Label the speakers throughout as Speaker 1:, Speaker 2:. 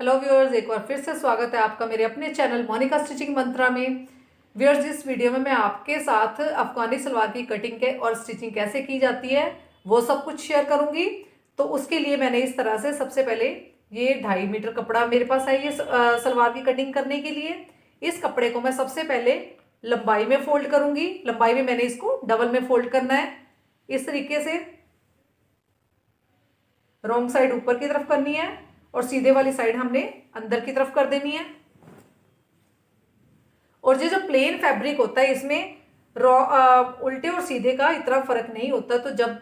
Speaker 1: Hello viewers, एक बार फिर से स्वागत है आपका मेरे अपने चैनल मोनिका स्टिचिंग मंत्रा में। व्यूअर्स, इस वीडियो में मैं आपके साथ अफगानी सलवार की कटिंग और स्टिचिंग कैसे की जाती है वो सब कुछ शेयर करूंगी। तो उसके लिए मैंने इस तरह से सबसे पहले ये 2.5 मीटर कपड़ा मेरे पास है ये सलवार की कटिंग करने के लिए। इस कपड़े को मैं सबसे पहले लंबाई में फोल्ड करूंगी। लंबाई में मैंने इसको डबल में फोल्ड करना है। इस तरीके से रॉन्ग साइड ऊपर की तरफ करनी है और सीधे वाली साइड हमने अंदर की तरफ कर देनी है। और ये जो प्लेन फैब्रिक होता है इसमें उल्टे और सीधे का इतना फर्क नहीं होता। तो जब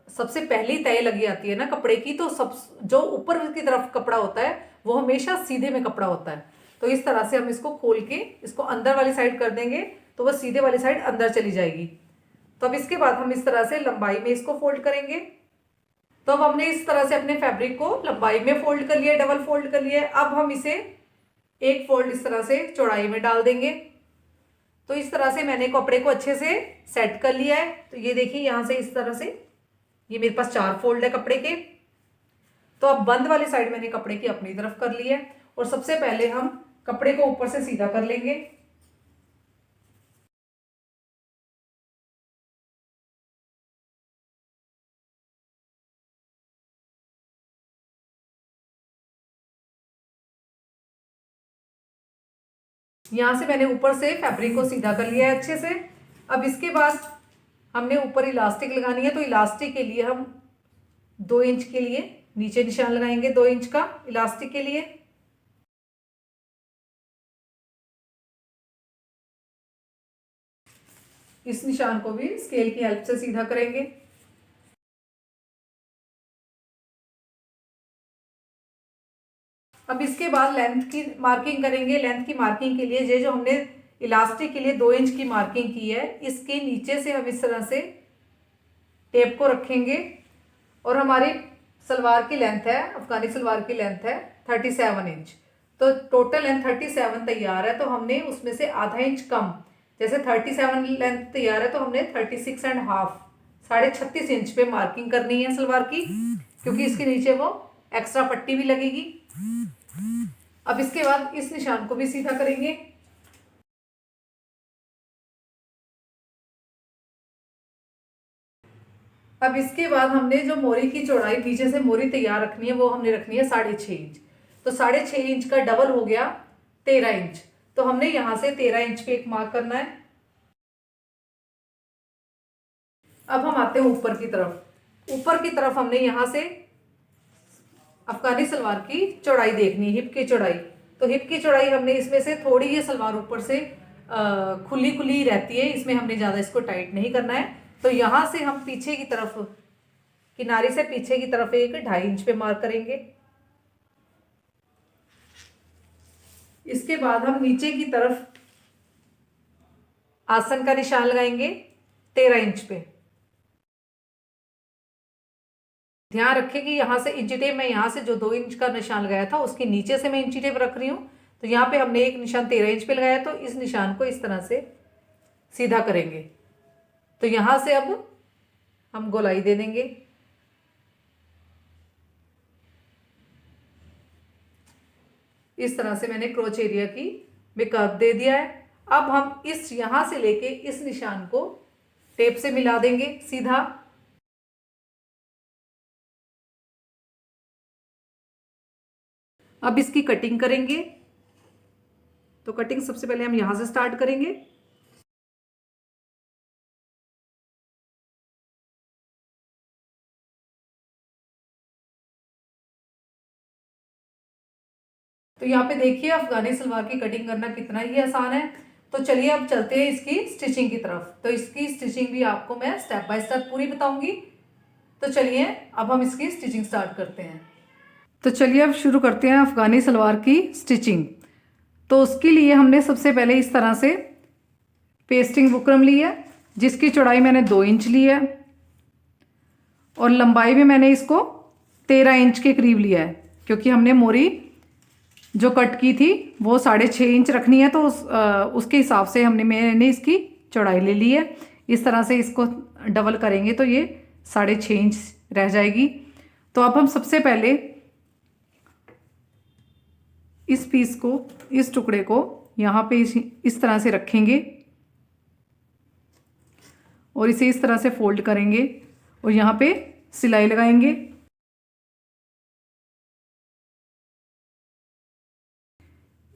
Speaker 1: सबसे पहली तय लगी आती है ना कपड़े की, तो सब जो ऊपर की तरफ कपड़ा होता है वो हमेशा सीधे में कपड़ा होता है। तो इस तरह से हम इसको खोल के इसको अंदर वाली साइड कर देंगे तो वह सीधे वाली साइड अंदर चली जाएगी। तो अब इसके बाद हम इस तरह से लंबाई में इसको फोल्ड करेंगे। तो अब हमने इस तरह से अपने फैब्रिक को लंबाई में फोल्ड कर लिया, डबल फोल्ड कर लिया। अब हम इसे एक फोल्ड इस तरह से चौड़ाई में डाल देंगे। तो इस तरह से मैंने कपड़े को अच्छे से सेट कर लिया है। तो ये देखिए यहां से इस तरह से ये मेरे पास 4 फोल्ड है कपड़े के। तो अब बंद वाली साइड मैंने कपड़े की अपनी तरफ कर ली है और सबसे पहले हम कपड़े को ऊपर से सीधा कर लेंगे। यहां से मैंने ऊपर से फैब्रिक को सीधा कर लिया है अच्छे से। अब इसके बाद हमने ऊपर इलास्टिक लगानी है। तो इलास्टिक के लिए हम 2 इंच के लिए नीचे निशान लगाएंगे, 2 इंच का इलास्टिक के लिए। इस निशान को भी स्केल की हेल्प से सीधा करेंगे। अब इसके बाद लेंथ की मार्किंग करेंगे। लेंथ की मार्किंग के लिए ये जो हमने इलास्टिक के लिए 2 इंच की मार्किंग की है, इसके नीचे से हम इस तरह से टेप को रखेंगे और हमारी सलवार की लेंथ है, अफगानी सलवार की लेंथ है 37 इंच। तो टोटल लेंथ 37 तैयार है। तो हमने उसमें से आधा इंच कम, जैसे 37 लेंथ तैयार है तो हमने 36.5 36.5 इंच पे मार्किंग करनी है सलवार की, क्योंकि इसके नीचे वो एक्स्ट्रा पट्टी भी लगेगी। अब इसके बाद इस निशान को भी सीधा करेंगे। अब इसके बाद हमने जो मोरी की चौड़ाई पीछे से मोरी तैयार रखनी है वो हमने रखनी है 6.5 इंच। तो 6.5 इंच का डबल हो गया 13 इंच। तो हमने यहां से 13 इंच पे एक मार्क करना है। अब हम आते हैं ऊपर की तरफ। ऊपर की तरफ हमने यहां से अफगानी सलवार की चौड़ाई देखनी है, हिप की चौड़ाई। तो हिप की चौड़ाई हमने इसमें से थोड़ी, ये सलवार ऊपर से खुली खुली रहती है, इसमें हमने ज़्यादा इसको टाइट नहीं करना है। तो यहाँ से हम पीछे की तरफ, किनारे से पीछे की तरफ एक 2.5 इंच पे मार्क करेंगे। इसके बाद हम नीचे की तरफ आसन का निशान लगाएंगे 13 इंच पे। ध्यान रखें कि यहाँ से इंची टेप, मैं यहाँ से जो 2 इंच का निशान लगाया था उसके नीचे से मैं इंची टेप रख रही हूँ। तो यहाँ पे हमने एक निशान 13 इंच पे लगाया, तो इस निशान को इस तरह से सीधा करेंगे। तो यहाँ से अब हम गोलाई दे देंगे। इस तरह से मैंने क्रोच एरिया की में कर्व दे दिया है। अब हम इस यहाँ से लेके इस निशान को टेप से मिला देंगे सीधा। अब इसकी कटिंग करेंगे। तो कटिंग सबसे पहले हम यहां से स्टार्ट करेंगे। तो यहाँ पे देखिए अफगानी सलवार की कटिंग करना कितना ही आसान है। तो चलिए अब चलते हैं इसकी स्टिचिंग की तरफ। तो इसकी स्टिचिंग भी आपको मैं स्टेप बाय स्टेप पूरी बताऊंगी। तो चलिए अब हम इसकी स्टिचिंग स्टार्ट करते हैं। तो चलिए अब शुरू करते हैं अफगानी सलवार की स्टिचिंग। तो उसके लिए हमने सबसे पहले इस तरह से पेस्टिंग बुकरम ली है, जिसकी चौड़ाई मैंने 2 इंच ली है और लंबाई में मैंने इसको 13 इंच के करीब लिया है, क्योंकि हमने मोरी जो कट की थी वो 6.5 इंच रखनी है। तो उसके हिसाब से मैंने इसकी चौड़ाई ले ली है। इस तरह से इसको डबल करेंगे तो ये 6.5 इंच रह जाएगी। तो अब हम सबसे पहले इस पीस को, इस टुकड़े को यहाँ पे इस तरह से रखेंगे और इसे इस तरह से फोल्ड करेंगे और यहाँ पे सिलाई लगाएंगे।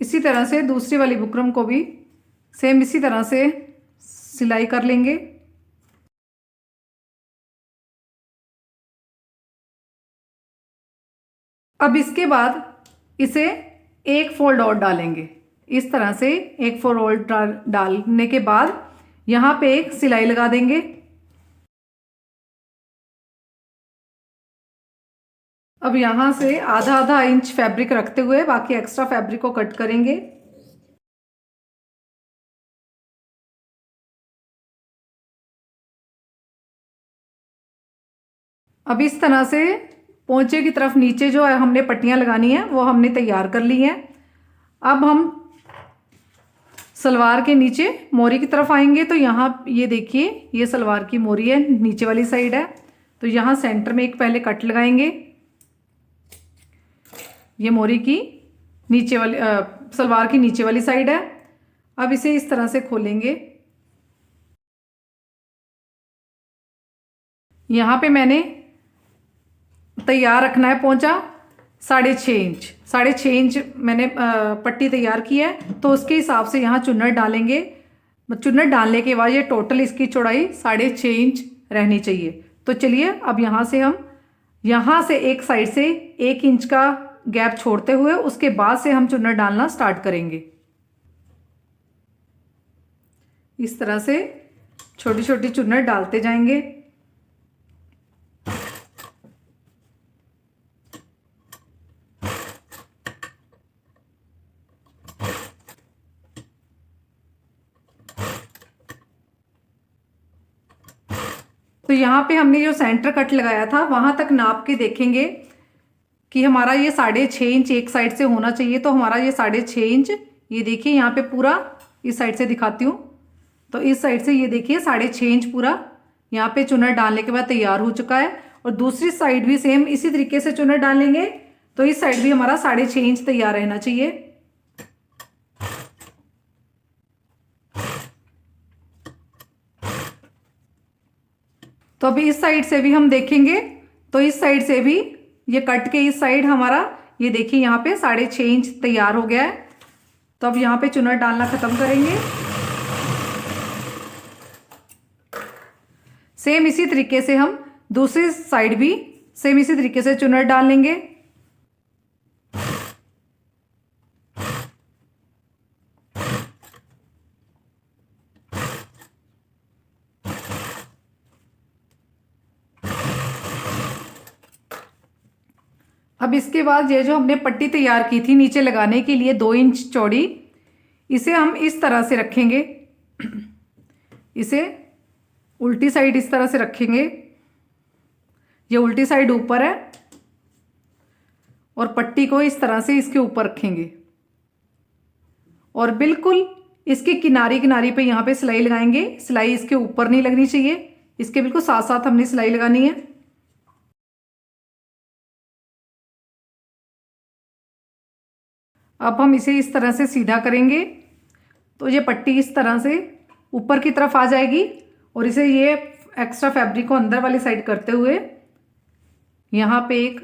Speaker 1: इसी तरह से दूसरी वाली बुकरम को भी सेम इसी तरह से सिलाई कर लेंगे। अब इसके बाद इसे एक फोल्ड और डालेंगे। इस तरह से एक फोल्ड और डालने के बाद यहाँ पे एक सिलाई लगा देंगे। अब यहाँ से आधा आधा इंच फैब्रिक रखते हुए बाकी एक्स्ट्रा फैब्रिक को कट करेंगे। अब इस तरह से पोंचे की तरफ नीचे जो है हमने पट्टियाँ लगानी है वो हमने तैयार कर ली हैं। अब हम सलवार के नीचे मोरी की तरफ आएंगे तो यहाँ ये देखिए, ये सलवार की मोरी है, नीचे वाली साइड है। तो यहाँ सेंटर में एक पहले कट लगाएंगे। ये मोरी की नीचे वाली सलवार की नीचे वाली साइड है। अब इसे इस तरह से खोलेंगे। यहाँ पे मैंने तैयार रखना है पोंचा 6.5 इंच। 6.5 इंच मैंने पट्टी तैयार की है तो उसके हिसाब से यहाँ चुन्नट डालेंगे। चुन्नट डालने के बाद ये टोटल इसकी चौड़ाई 6.5 इंच रहनी चाहिए। तो चलिए अब यहाँ से हम यहाँ से एक साइड से 1 इंच का गैप छोड़ते हुए उसके बाद से हम चुन्नट डालना स्टार्ट करेंगे। इस तरह से छोटी छोटी चुन्नट डालते जाएंगे। तो यहाँ पे हमने जो सेंटर कट लगाया था वहां तक नाप के देखेंगे कि हमारा ये 6.5 इंच एक साइड से होना चाहिए। तो हमारा ये 6.5 इंच, ये देखिए यहाँ पे पूरा इस साइड से दिखाती हूँ। तो इस साइड से ये देखिए 6.5 इंच पूरा यहाँ पे चुन्नट डालने के बाद तैयार हो चुका है। और दूसरी साइड भी सेम इसी तरीके से चुन्नट डालेंगे तो इस साइड भी हमारा 6.5 इंच तैयार रहना चाहिए। तो अभी इस साइड से भी हम देखेंगे तो इस साइड से भी ये कट के इस साइड हमारा ये देखिए यहाँ पे 6.5 इंच तैयार हो गया है। तो अब यहाँ पे चुन्नट डालना खत्म करेंगे। सेम इसी तरीके से हम दूसरी साइड भी सेम इसी तरीके से चुन्नट डाल लेंगे। अब इसके बाद ये जो हमने पट्टी तैयार की थी नीचे लगाने के लिए 2 इंच चौड़ी, इसे हम इस तरह से रखेंगे। इसे उल्टी साइड इस तरह से रखेंगे। ये उल्टी साइड ऊपर है और पट्टी को इस तरह से इसके ऊपर रखेंगे और बिल्कुल इसके किनारी किनारी पे यहाँ पे सिलाई लगाएंगे। सिलाई इसके ऊपर नहीं लगनी चाहिए, इसके बिल्कुल साथ साथ हमने सिलाई लगानी है। अब हम इसे इस तरह से सीधा करेंगे तो ये पट्टी इस तरह से ऊपर की तरफ आ जाएगी और इसे ये एक्स्ट्रा फैब्रिक को अंदर वाली साइड करते हुए यहाँ पे एक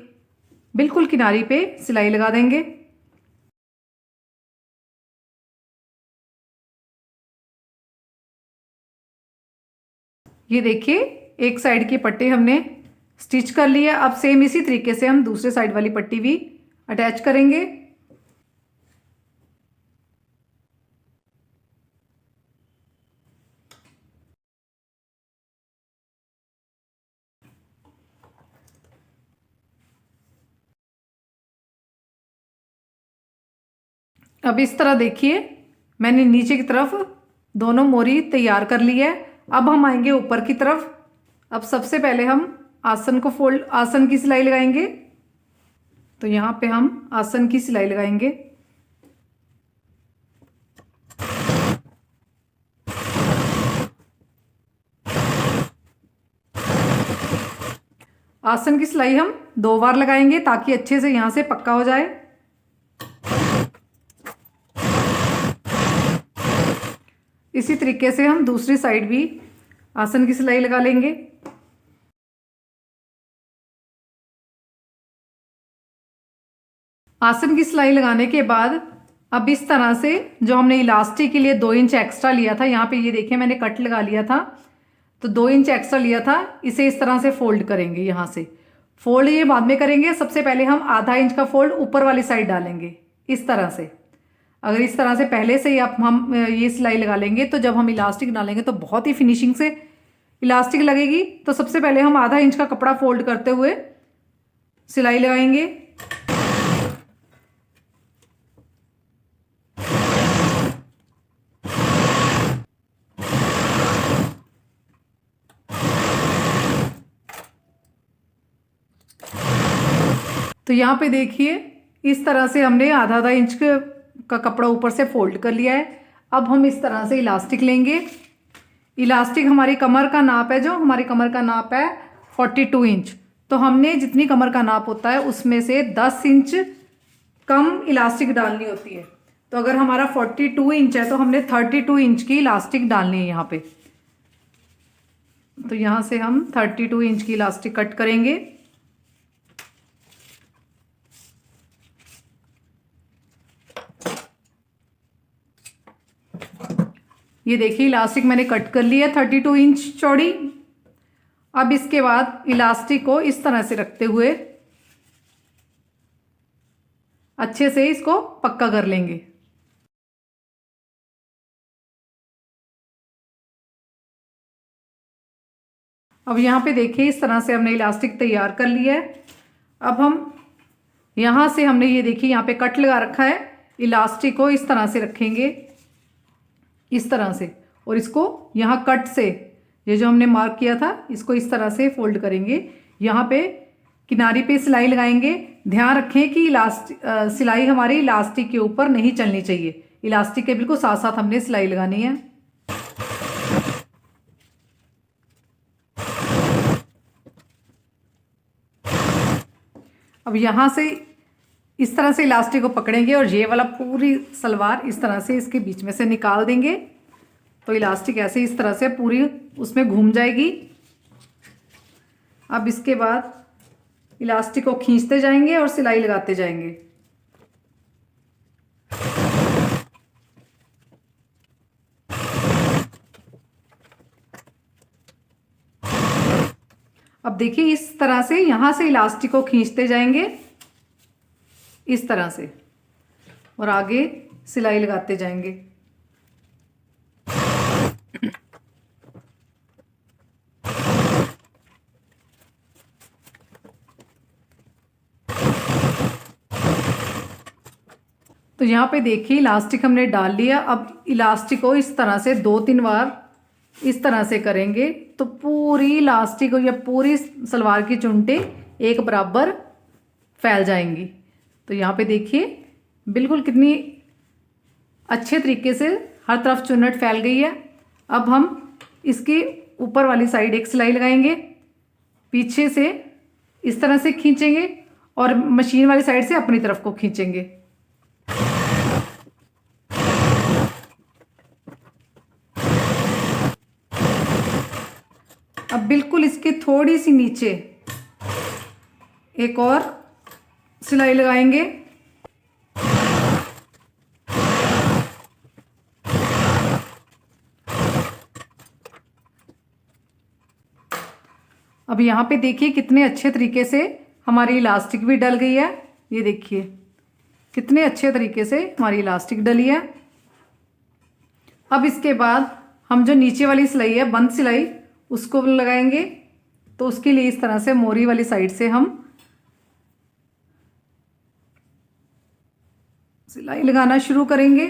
Speaker 1: बिल्कुल किनारी पे सिलाई लगा देंगे। ये देखिए एक साइड की पट्टी हमने स्टिच कर ली है। अब सेम इसी तरीके से हम दूसरे साइड वाली पट्टी भी अटैच करेंगे। अब इस तरह देखिए मैंने नीचे की तरफ दोनों मोरी तैयार कर ली है। अब हम आएंगे ऊपर की तरफ। अब सबसे पहले हम आसन की सिलाई लगाएंगे। तो यहाँ पे हम आसन की सिलाई लगाएंगे। आसन की सिलाई हम 2 बार लगाएंगे ताकि अच्छे से यहाँ से पक्का हो जाए। इसी तरीके से हम दूसरी साइड भी आसन की सिलाई लगा लेंगे। आसन की सिलाई लगाने के बाद अब इस तरह से जो हमने इलास्टिक के लिए 2 इंच एक्स्ट्रा लिया था, यहाँ पे ये देखिए मैंने कट लगा लिया था, तो 2 इंच एक्स्ट्रा लिया था, इसे इस तरह से फोल्ड करेंगे। यहाँ से फोल्ड ये बाद में करेंगे, सबसे पहले हम आधा इंच का फोल्ड ऊपर वाली साइड डालेंगे इस तरह से। अगर इस तरह से पहले से ही आप हम ये सिलाई लगा लेंगे तो जब हम इलास्टिक डालेंगे तो बहुत ही फिनिशिंग से इलास्टिक लगेगी। तो सबसे पहले हम आधा इंच का कपड़ा फोल्ड करते हुए सिलाई लगाएंगे। तो यहाँ पे देखिए इस तरह से हमने आधा आधा इंच का कपड़ा ऊपर से फोल्ड कर लिया है। अब हम इस तरह से इलास्टिक लेंगे। इलास्टिक हमारी कमर का नाप है, जो हमारी कमर का नाप है 42 इंच। तो हमने जितनी कमर का नाप होता है उसमें से 10 इंच कम इलास्टिक डालनी होती है। तो अगर हमारा 42 इंच है तो हमने 32 इंच की इलास्टिक डालनी है यहाँ पे। तो यहाँ से हम 32 इंच की इलास्टिक कट करेंगे। ये देखिए इलास्टिक मैंने कट कर लिया 32 इंच चौड़ी। अब इसके बाद इलास्टिक को इस तरह से रखते हुए अच्छे से इसको पक्का कर लेंगे। अब यहाँ पे देखिए इस तरह से हमने इलास्टिक तैयार कर लिया है। अब हम यहाँ से हमने ये देखिए यहाँ पे कट लगा रखा है, इलास्टिक को इस तरह से रखेंगे इस तरह से, और इसको यहाँ कट से ये जो हमने मार्क किया था इसको इस तरह से फोल्ड करेंगे। यहाँ पे किनारी पे सिलाई लगाएंगे। ध्यान रखें कि सिलाई हमारी इलास्टिक के ऊपर नहीं चलनी चाहिए, इलास्टिक के बिल्कुल साथ साथ हमने सिलाई लगानी है। अब यहाँ से इस तरह से इलास्टिक को पकड़ेंगे और ये वाला पूरी सलवार इस तरह से इसके बीच में से निकाल देंगे। तो इलास्टिक ऐसे इस तरह से पूरी उसमें घूम जाएगी। अब इसके बाद इलास्टिक को खींचते जाएंगे और सिलाई लगाते जाएंगे। अब देखिए इस तरह से यहाँ से इलास्टिक को खींचते जाएंगे इस तरह से और आगे सिलाई लगाते जाएंगे। तो यहाँ पे देखिए इलास्टिक हमने डाल लिया। अब इलास्टिक को इस तरह से 2-3 बार इस तरह से करेंगे तो पूरी इलास्टिक या पूरी सलवार की चुन्नटें एक बराबर फैल जाएंगी। तो यहाँ पे देखिए बिल्कुल कितनी अच्छे तरीके से हर तरफ चुन्नट फैल गई है। अब हम इसकी ऊपर वाली साइड एक सिलाई लगाएंगे, पीछे से इस तरह से खींचेंगे और मशीन वाली साइड से अपनी तरफ को खींचेंगे। अब बिल्कुल इसके थोड़ी सी नीचे एक और सिलाई लगाएंगे। अब यहाँ पे देखिए कितने अच्छे तरीके से हमारी इलास्टिक भी डल गई है। ये देखिए कितने अच्छे तरीके से हमारी इलास्टिक डली है। अब इसके बाद हम जो नीचे वाली सिलाई है बंद सिलाई उसको लगाएंगे। तो उसके लिए इस तरह से मोरी वाली साइड से हम सिलाई लगाना शुरू करेंगे।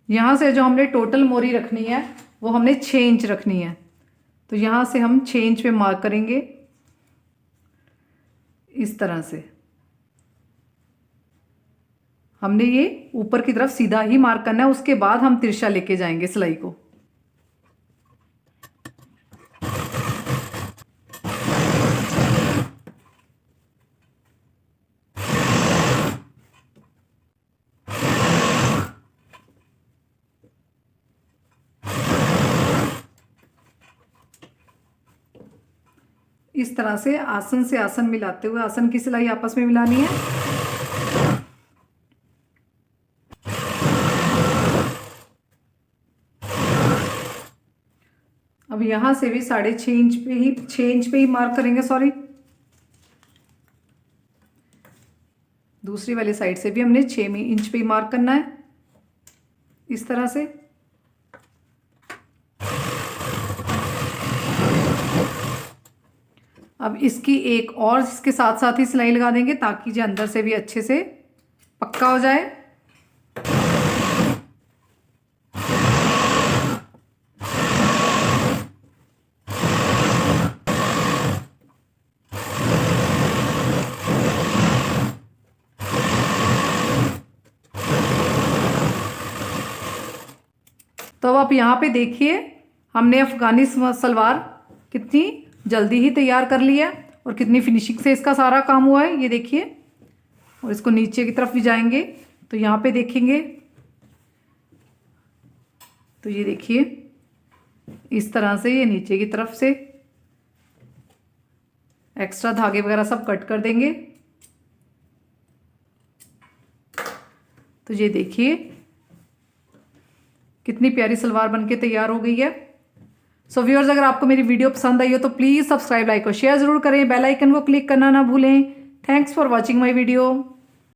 Speaker 1: यहाँ से जो हमने टोटल मोरी रखनी है वो हमने 6 इंच रखनी है। तो यहाँ से हम 6 इंच पे मार्क करेंगे इस तरह से। हमने ये ऊपर की तरफ सीधा ही मार्क करना है, उसके बाद हम तिरछा लेके जाएंगे सिलाई को। इस तरह से आसन से आसन मिलाते हुए आसन की सिलाई आपस में मिलानी है। अब यहाँ से भी 6.5 इंच पे ही मार्क करेंगे, सॉरी, दूसरी वाली साइड से भी हमने 6 इंच पे ही मार्क करना है इस तरह से। अब इसकी एक और इसके साथ साथ ही सिलाई लगा देंगे ताकि जो अंदर से भी अच्छे से पक्का हो जाए। तो अब आप यहाँ पे देखिए हमने अफगानी सलवार कितनी जल्दी ही तैयार कर लिया और कितनी फिनिशिंग से इसका सारा काम हुआ है, ये देखिए। और इसको नीचे की तरफ भी जाएंगे तो यहाँ पे देखेंगे तो ये देखिए इस तरह से ये नीचे की तरफ से एक्स्ट्रा धागे वगैरह सब कट कर देंगे। तो ये देखिए कितनी प्यारी सलवार बनके तैयार हो गई है। सो व्यूअर्स, अगर आपको मेरी वीडियो पसंद आई हो तो प्लीज़ सब्सक्राइब, लाइक और शेयर ज़रूर करें। बेल आइकन को क्लिक करना ना भूलें। Thanks for watching my video.